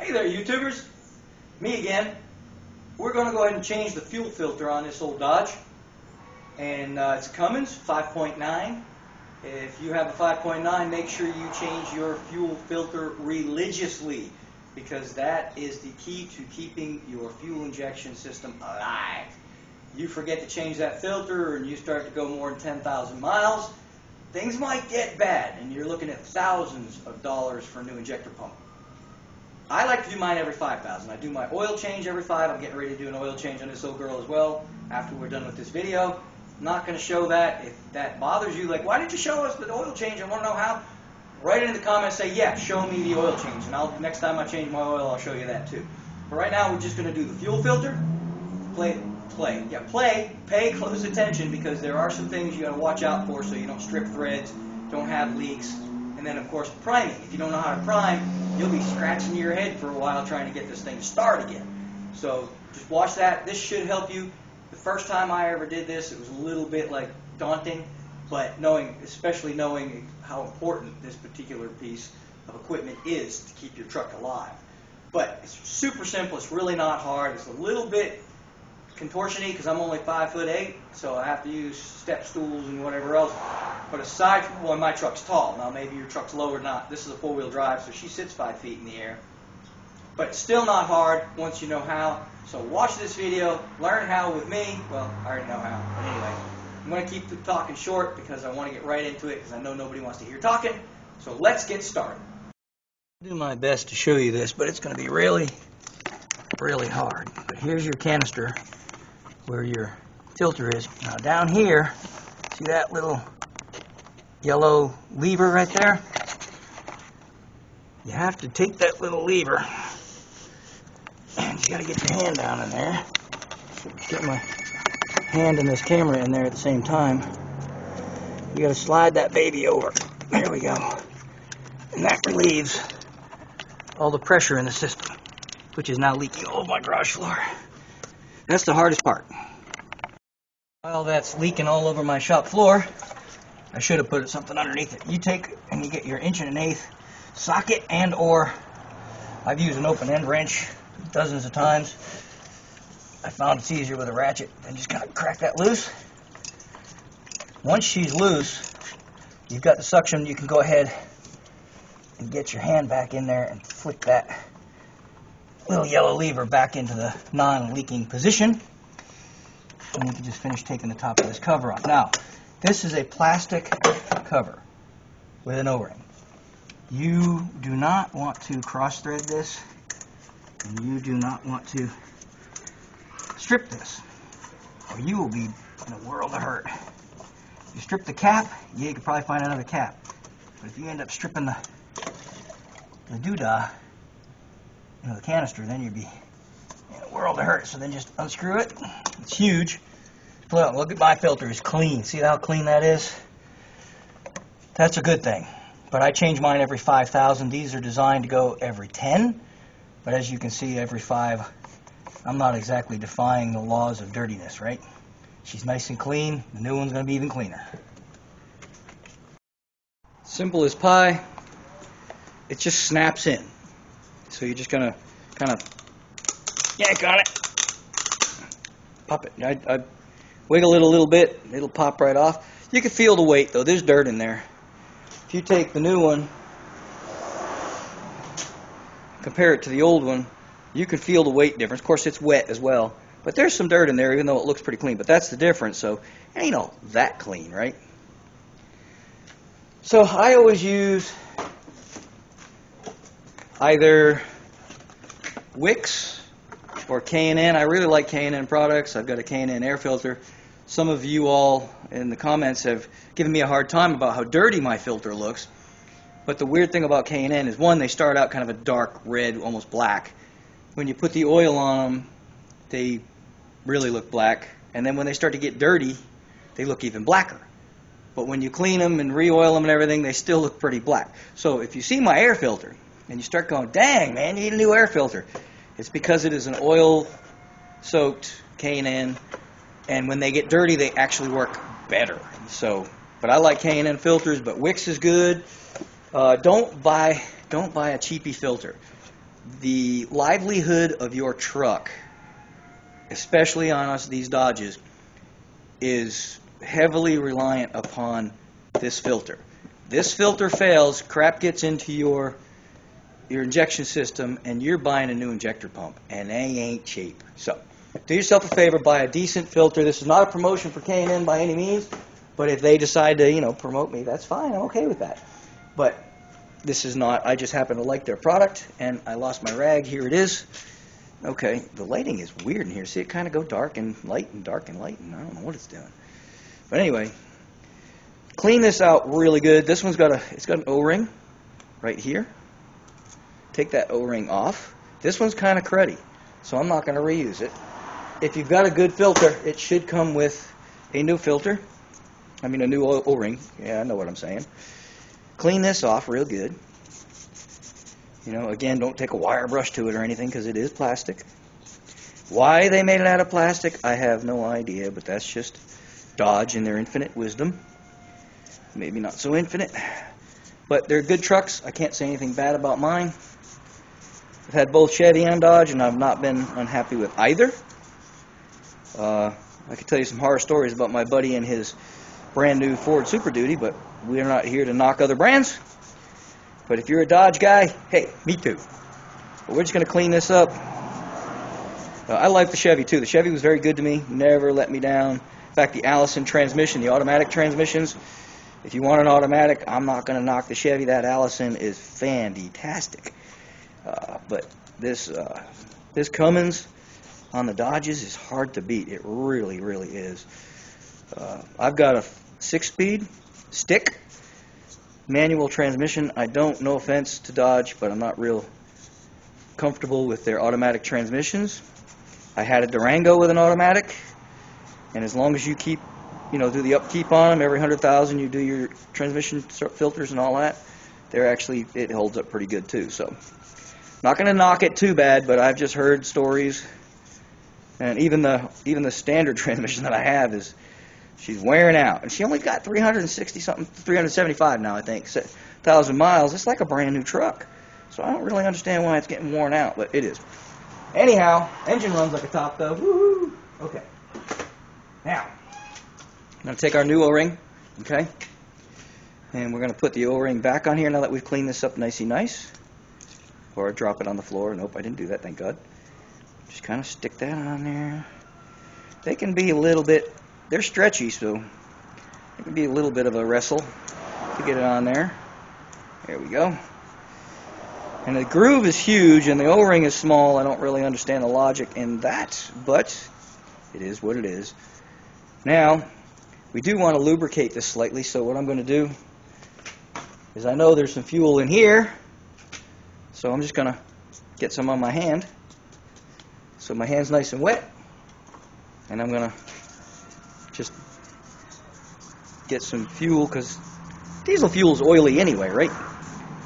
Hey there, YouTubers. Me again. We're going to go ahead and change the fuel filter on this old Dodge. And it's Cummins 5.9. If you have a 5.9, make sure you change your fuel filter religiously, because that is the key to keeping your fuel injection system alive. You forget to change that filter and you start to go more than 10,000 miles, things might get bad and you're looking at thousands of dollars for a new injector pump. I like to do mine every 5,000. I do my oil change every 5. I'm getting ready to do an oil change on this old girl as well after we're done with this video. I'm not going to show that. If that bothers you, like, why didn't you show us the oil change? I want to know how. Write it in the comments, say, yeah, show me the oil change. And next time I change my oil, I'll show you that too. But right now, we're just going to do the fuel filter. Pay close attention, because there are some things you got to watch out for so you don't strip threads, don't have leaks. And then, of course, priming. If you don't know how to prime, you'll be scratching your head for a while trying to get this thing to start again. So just watch that. This should help you. The first time I ever did this, it was a little bit like daunting, but especially knowing how important this particular piece of equipment is to keep your truck alive. But it's super simple. It's really not hard. It's a little bit contortion-y because I'm only 5'8", so I have to use step stools and whatever else. But aside from, well, my truck's tall. Now maybe your truck's lower than not. This is a four-wheel drive, so she sits 5 feet in the air. But it's still not hard once you know how. So watch this video, learn how with me. Well, I already know how. But anyway, I'm going to keep the talking short because I want to get right into it, because I know nobody wants to hear talking. So let's get started. I'll do my best to show you this, but it's going to be really, really hard. But here's your canister where your filter is. Now down here, see that little yellow lever right there? You have to take that little lever and you got to get your hand down in there. Get my hand and this camera in there at the same time. You got to slide that baby over. There we go. And that relieves all the pressure in the system, which is now leaking all over my garage floor. That's the hardest part. While that's leaking all over my shop floor, I should have put something underneath it. You take and you get your 1.1/8" socket, and or I've used an open end wrench dozens of times. I found it's easier with a ratchet, and just kind of crack that loose. Once she's loose, you've got the suction. You can go ahead and get your hand back in there and flick that little yellow lever back into the non-leaking position, and you can just finish taking the top of this cover off. Now, this is a plastic cover with an O-ring. You do not want to cross thread this, and you do not want to strip this, or you will be in a world of hurt. If you strip the cap, yeah, you could probably find another cap. But if you end up stripping the doodah, the canister, then you'd be in a world of hurt. So then just unscrew it. It's huge. Look at my filter. It's clean. See how clean that is? That's a good thing. But I change mine every 5,000. These are designed to go every 10. But as you can see, every 5. I'm not exactly defying the laws of dirtiness, right? She's nice and clean. The new one's going to be even cleaner. Simple as pie. It just snaps in. So you're just going to kind of yank on it. Pop it. I wiggle it a little bit. It'll pop right off. You can feel the weight, though. There's dirt in there. If you take the new one, compare it to the old one, you can feel the weight difference. Of course, it's wet as well. But there's some dirt in there, even though it looks pretty clean. But that's the difference. So it ain't all that clean, right? So I always use either Wix or K&N. I really like K&N products. I've got a K&N air filter. Some of you all in the comments have given me a hard time about how dirty my filter looks. But the weird thing about K&N is, one, they start out kind of a dark red, almost black. When you put the oil on them, they really look black. And then when they start to get dirty, they look even blacker. But when you clean them and re-oil them and everything, they still look pretty black. So if you see my air filter and you start going, dang, man, you need a new air filter, it's because it is an oil-soaked K&N, and when they get dirty, they actually work better. So, but I like K&N filters, but Wix is good. Don't buy a cheapy filter. the livelihood of your truck, especially on us these Dodges, is heavily reliant upon this filter. This filter fails, crap gets into your injection system, and you're buying a new injector pump, and they ain't cheap. So do yourself a favor, buy a decent filter. This is not a promotion for K&N by any means, but if they decide to, promote me, that's fine. I'm okay with that. But this is not, I just happen to like their product, and I lost my rag. Here it is. Okay, the lighting is weird in here. See it kind of go dark and light and dark and light, and I don't know what it's doing. But anyway, clean this out really good. This one's got an O-ring right here. Take that O-ring off. This one's kind of cruddy, so I'm not going to reuse it. If you've got a good filter, it should come with a new filter. I mean a new O-ring. Yeah, I know what I'm saying. Clean this off real good. Again, don't take a wire brush to it or anything because it is plastic. Why they made it out of plastic, I have no idea, but that's just Dodge and their infinite wisdom. Maybe not so infinite, but they're good trucks. I can't say anything bad about mine. I've had both Chevy and Dodge, and I've not been unhappy with either. I could tell you some horror stories about my buddy and his brand new Ford Super Duty, but we're not here to knock other brands. But if you're a Dodge guy, hey, me too. But we're just going to clean this up. I like the Chevy too. The Chevy was very good to me, never let me down. In fact, the Allison transmission, the automatic transmissions, if you want an automatic, I'm not going to knock the Chevy. That Allison is fantastic. But this Cummins on the Dodges is hard to beat. It really, really is. I've got a 6-speed stick manual transmission. I don't, no offense to Dodge, but I'm not real comfortable with their automatic transmissions. I had a Durango with an automatic, and as long as you keep, do the upkeep on them, every 100,000 you do your transmission filters and all that, it holds up pretty good too. So, not going to knock it too bad, but I've just heard stories, and even the standard transmission that I have she's wearing out, and she only got 375 now, I think, 1,000 miles. It's like a brand new truck, so I don't really understand why it's getting worn out, but it is. Anyhow, engine runs like a top though. Woo-hoo. Okay. Now, I'm going to take our new O-ring, okay, and we're going to put the O-ring back on here now that we've cleaned this up nicey nice. Or drop it on the floor. Nope, I didn't do that, thank God. Just kind of stick that on there. They can be a little bit, they're stretchy, so it can be a little bit of a wrestle to get it on there. There we go. And the groove is huge and the O-ring is small. I don't really understand the logic in that, but it is what it is. Now, we do want to lubricate this slightly, so what I'm going to do is, I know there's some fuel in here, so I'm just going to get some on my hand. So my hand's nice and wet, and I'm going to just get some fuel, because diesel fuel is oily anyway, right?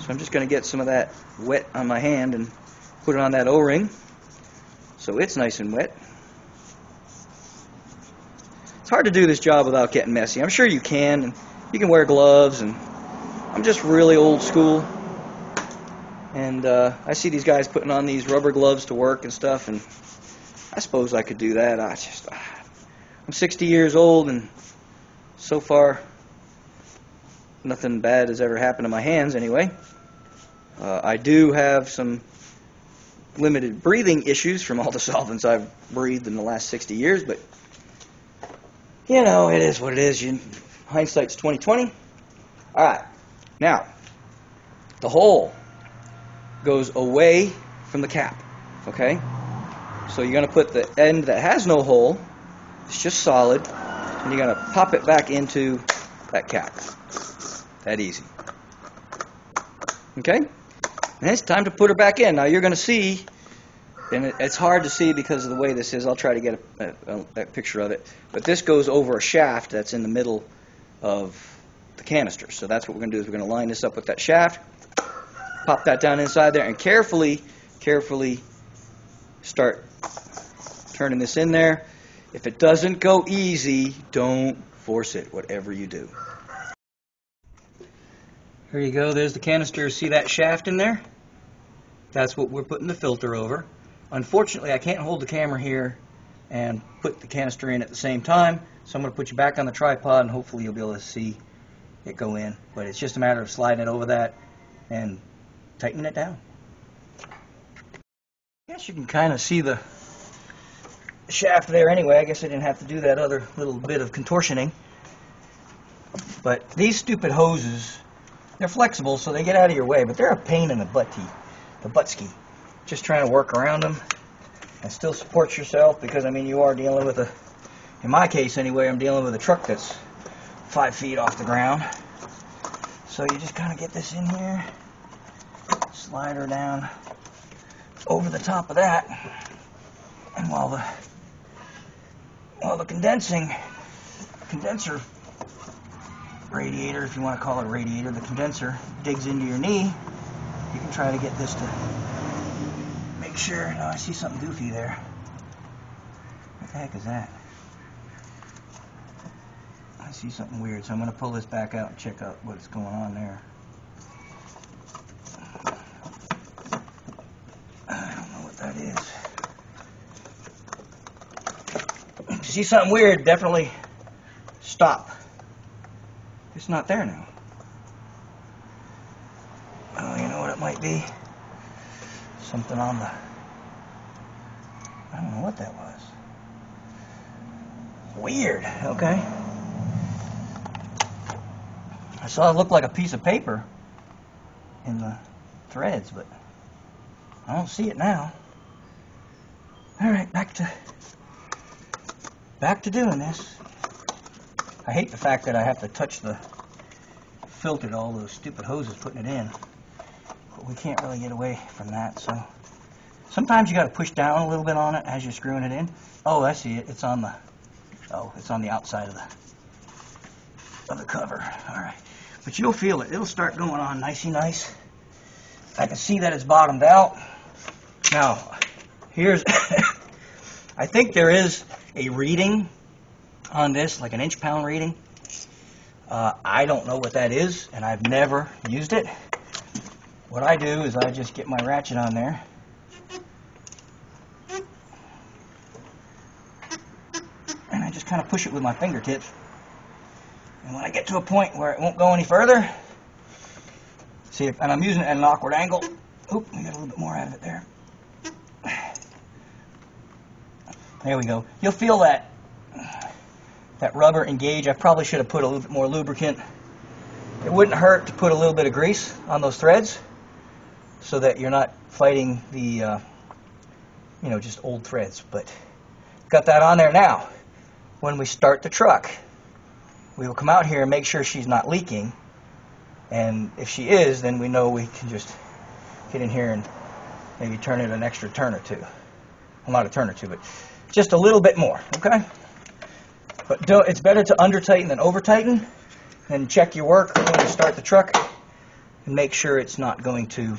So I'm just going to get some of that wet on my hand and put it on that O-ring so it's nice and wet. It's hard to do this job without getting messy. I'm sure you can, and you can wear gloves, and I'm just really old school. And I see these guys putting on these rubber gloves to work and stuff, and I suppose I could do that. I'm 60 years old, and so far nothing bad has ever happened to my hands anyway. I do have some limited breathing issues from all the solvents I've breathed in the last 60 years, but it is what it is. Hindsight's 20/20. All right, now the hole goes away from the cap. Okay, so you're going to put the end that has no hole, it's just solid, and you're going to pop it back into that cap. That easy. Okay, and it's time to put her back in. Now you're going to see, and it's hard to see because of the way this is. I'll try to get a picture of it. But this goes over a shaft that's in the middle of the canister. So that's what we're going to do, is we're going to line this up with that shaft, pop that down inside there, and carefully start turning this in there. If it doesn't go easy, don't force it, whatever you do. There you go. There's the canister. See that shaft in there? That's what we're putting the filter over. Unfortunately, I can't hold the camera here and put the canister in at the same time, so I'm going to put you back on the tripod and hopefully you'll be able to see it go in. But it's just a matter of sliding it over that and tightening it down. I guess you can kind of see the shaft there anyway. I guess I didn't have to do that other little bit of contortioning. But these stupid hoses, they're flexible so they get out of your way, but they're a pain in the buttski. Just trying to work around them and still support yourself, because I mean you are dealing with in my case anyway, I'm dealing with a truck that's 5 feet off the ground. So you just kind of get this in here, slide her down over the top of that, and while the condenser radiator, if you want to call it a radiator, the condenser digs into your knee, you can try to get this to make sure. No, I see something goofy there. What the heck is that? I see something weird, so I'm going to pull this back out and check out what's going on there. I don't know what that is. If you see something weird, definitely stop. It's not there now. Oh, you know what it might be? Something on the... I don't know what that was. Weird. Okay. I saw it look like a piece of paper in the threads, but I don't see it now. Alright, back to doing this. I hate the fact that I have to touch the filter to all those stupid hoses putting it in. But we can't really get away from that, so sometimes you got to push down a little bit on it as you're screwing it in. Oh, I see it. It's on the outside of the cover. All right, but you'll feel it. It'll start going on nicey nice. I can see that it's bottomed out. Now, here's I think there is a reading on this, like an inch-pound reading. I don't know what that is, and I've never used it. What I do is I just get my ratchet on there, and I just kind of push it with my fingertips. And when I get to a point where it won't go any further, see, and I'm using it at an awkward angle. Oop, we got a little bit more out of it there. There we go. You'll feel that rubber engage. I probably should have put a little bit more lubricant. It wouldn't hurt to put a little bit of grease on those threads so that you're not fighting the, just old threads. But got that on there now. When we start the truck, we will come out here and make sure she's not leaking. And if she is, then we know we can just get in here and maybe turn it an extra turn or two. Well, not a turn or two, but just a little bit more, okay? But it's better to under-tighten than over-tighten. And check your work when you start the truck and make sure it's not going to...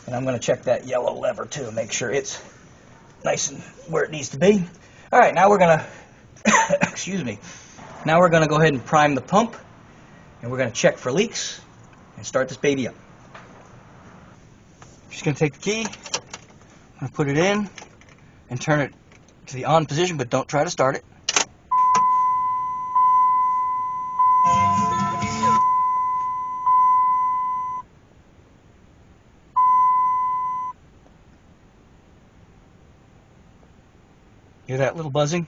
And I'm going to check that yellow lever too, make sure it's nice and where it needs to be. All right, now we're going to... excuse me. Now we're going to go ahead and prime the pump. And we're going to check for leaks and start this baby up. Just going to take the key, I'm going to put it in and turn it to the on position, but don't try to start it. Hear that little buzzing?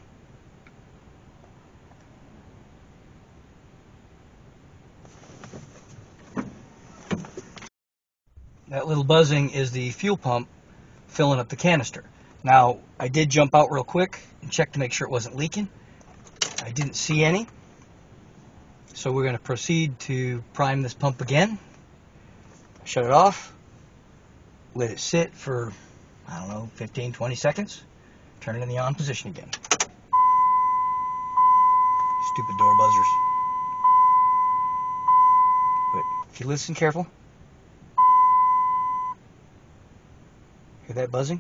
That little buzzing is the fuel pump filling up the canister. Now, I did jump out real quick and check to make sure it wasn't leaking. I didn't see any. So we're going to proceed to prime this pump again. Shut it off. Let it sit for, I don't know, 15, 20 seconds. Turn it in the on position again. Stupid door buzzers. But if you listen careful, hear that buzzing?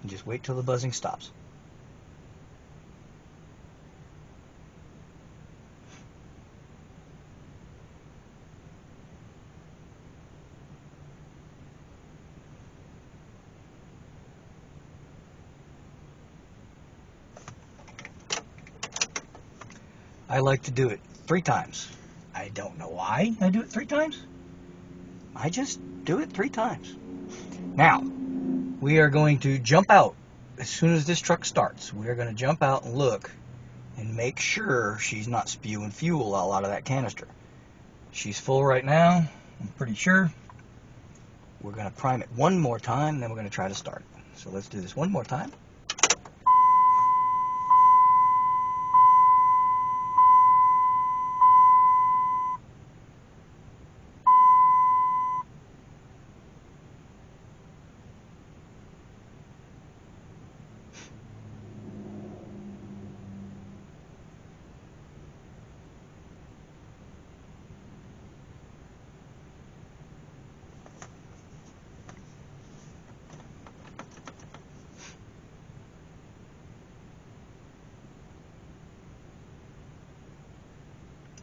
And just wait till the buzzing stops. I like to do it 3 times. I don't know why I do it 3 times. I just do it 3 times. Now, we are going to jump out as soon as this truck starts. We are going to jump out and look and make sure she's not spewing fuel all out of that canister. She's full right now, I'm pretty sure. We're going to prime it one more time, then we're going to try to start it. So let's do this one more time.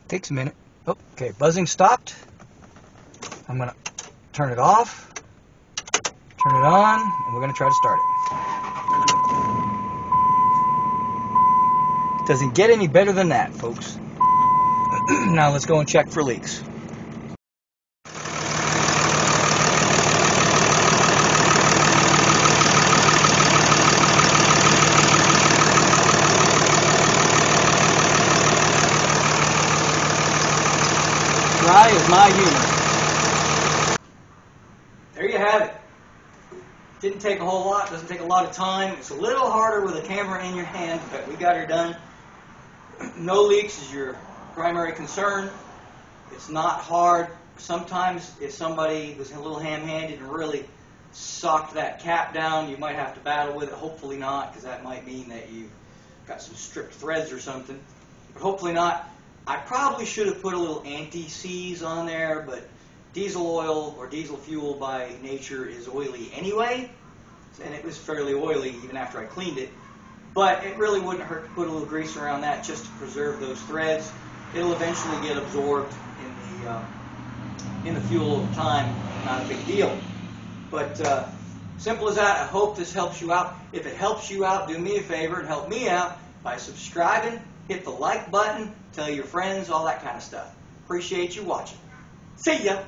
Takes a minute. Oh, okay, buzzing stopped. I'm going to turn it off, turn it on, and we're going to try to start it. It doesn't get any better than that, folks. Now let's go and check for leaks. Dry is my humor. There you have it. Didn't take a whole lot, doesn't take a lot of time. It's a little harder with a camera in your hand, but we got her done. No leaks is your primary concern. It's not hard. Sometimes if somebody was a little ham-handed and really socked that cap down, you might have to battle with it. Hopefully not, because that might mean that you've got some stripped threads or something. But hopefully not. I probably should have put a little anti-seize on there, but diesel oil or diesel fuel by nature is oily anyway, and it was fairly oily even after I cleaned it. But it really wouldn't hurt to put a little grease around that just to preserve those threads. It'll eventually get absorbed in the fuel over time. Not a big deal. But simple as that. I hope this helps you out. If it helps you out, do me a favor and help me out by subscribing. Hit the like button, tell your friends, all that kind of stuff. Appreciate you watching. See ya!